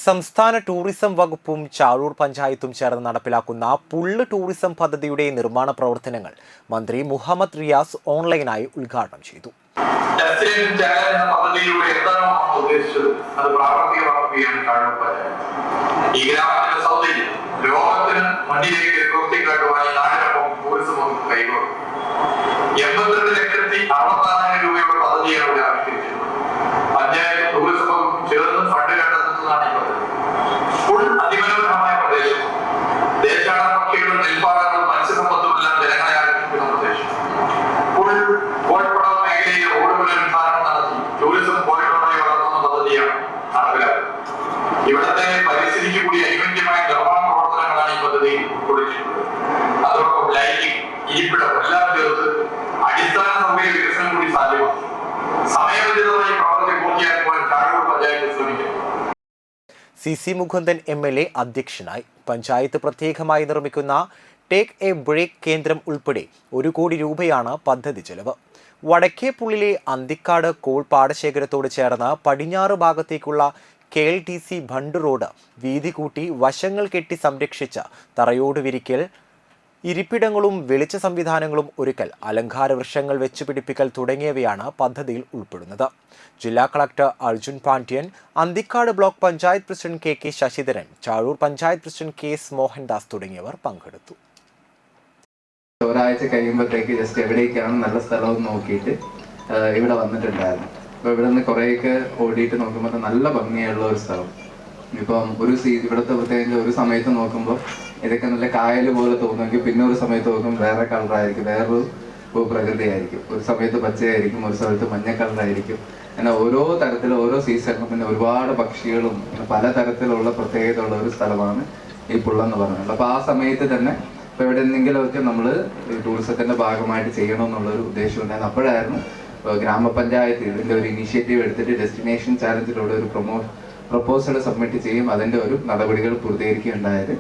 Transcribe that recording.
സംസ്ഥാന ടൂറിസം വകുപ്പും ചാഴൂർ പഞ്ചായത്തും ചേർന്ന് നടപ്പിലാക്കുന്ന പുള്ള് ടൂറിസം പദ്ധതിയുടെ നിർമ്മാണ പ്രവർത്തനങ്ങൾ മന്ത്രി മുഹമ്മദ് റിയാസ് ഓൺലൈനായി ഉദ്ഘാടനം ചെയ്തു. ഇവിടുത്തെ പരിസ്ഥിതിക്ക് കൂടി അനുയോജ്യമായ നിർമ്മാണ പ്രവർത്തനങ്ങളാണ് ഈ പദ്ധതിയിൽ ഉൾക്കൊള്ളിച്ചിട്ടുള്ളത്. അതോടൊപ്പം ലൈറ്റിംഗ്, ഇരിപ്പിടം എല്ലാം ചേർത്ത് അടിസ്ഥാന സൗകര്യ വികസനം കൂടി സാധ്യമാണ്. സമയബന്ധിതമായി പ്രവർത്തി പൂർത്തിയാക്കുവാൻ ചാഴൂർ പഞ്ചായത്ത് ശ്രമിക്കും. CC മുകുന്ദൻ MLA അധ്യക്ഷനായി. പഞ്ചായത്ത് പ്രത്യേകമായി നിർമ്മിക്കുന്ന ടേക്ക് എ ബ്രേക്ക് കേന്ദ്രം ഉൾപ്പെടെ 1 കോടി രൂപയാണ് പദ്ധതി ചെലവ്. വടക്കേപ്പുള്ളിലെ അന്തിക്കാട് കോൾ പാടശേഖരത്തോട് ചേർന്ന് പടിഞ്ഞാറ് ഭാഗത്തേക്കുള്ള KLTC ബണ്ട് റോഡ് വീതി കൂട്ടി വശങ്ങൾ കെട്ടി സംരക്ഷിച്ച തറയോട് വിരിക്കൽ, ഇരിപ്പിടങ്ങളും വെളിച്ച സംവിധാനങ്ങളും ഒരുക്കൽ, അലങ്കാര വൃക്ഷങ്ങൾ വെച്ചുപിടിപ്പിക്കൽ തുടങ്ങിയവയാണ് പദ്ധതിയിൽ ഉൾപ്പെടുന്നത്. ജില്ലാ collector Arjun Pandian, Anthikad block panchayat president KK Sasidharan, Chazhoor panchayat president KS Mohandas തുടങ്ങിയവർ പങ്കെടുത്തു. ഒരാഴ്ച കഴിയുമ്പോഴത്തേക്ക് ജസ്റ്റ് എവിടേക്കാണ് നല്ല സ്ഥലം നോക്കിയിട്ട് ഇവിടെ വന്നിട്ടുണ്ടായിരുന്നു. അപ്പോൾ ഇവിടെ നിന്ന് കുറേയൊക്കെ ഓടിയിട്ട് നോക്കുമ്പോൾ നല്ല ഭംഗിയുള്ള ഒരു സ്ഥലം. ഇപ്പം ഇവിടുത്തെ പ്രത്യേകിച്ച് ഒരു സമയത്ത് നോക്കുമ്പോൾ ഇതൊക്കെ നല്ല കായൽ പോലെ തോന്നുമെങ്കിൽ പിന്നെ ഒരു സമയത്ത് നോക്കുമ്പോൾ വേറെ കളറായിരിക്കും, വേറൊരു ഭൂപ്രകൃതിയായിരിക്കും. ഒരു സമയത്ത് പച്ചയായിരിക്കും, ഒരു സമയത്ത് മഞ്ഞ കളറായിരിക്കും. അങ്ങനെ ഓരോ തരത്തിലും ഓരോ സീസണിലും പിന്നെ ഒരുപാട് പക്ഷികളും പല തരത്തിലുള്ള പ്രത്യേകത ഉള്ള ഒരു സ്ഥലമാണ് ഈ പുള്ളെന്ന് പറയുന്നത്. അപ്പോൾ ആ സമയത്ത് തന്നെ ഇപ്പോൾ എവിടെ എന്തെങ്കിലുമൊക്കെ നമ്മൾ ടൂറിസത്തിൻ്റെ ഭാഗമായിട്ട് ചെയ്യണമെന്നുള്ളൊരു ഉദ്ദേശം ഉണ്ടായിരുന്നു. അപ്പോഴായിരുന്നു ഗ്രാമപഞ്ചായത്ത് ഇതിൻ്റെ ഒരു ഇനീഷ്യേറ്റീവ് എടുത്തിട്ട് ഡെസ്റ്റിനേഷൻ ചാലഞ്ചിലൂടെ ഒരു പ്രപ്പോസൽ സബ്മിറ്റ് ചെയ്യും, അതിൻ്റെ ഒരു നടപടികൾ പൂർത്തീകരിക്കുകയുണ്ടായത്.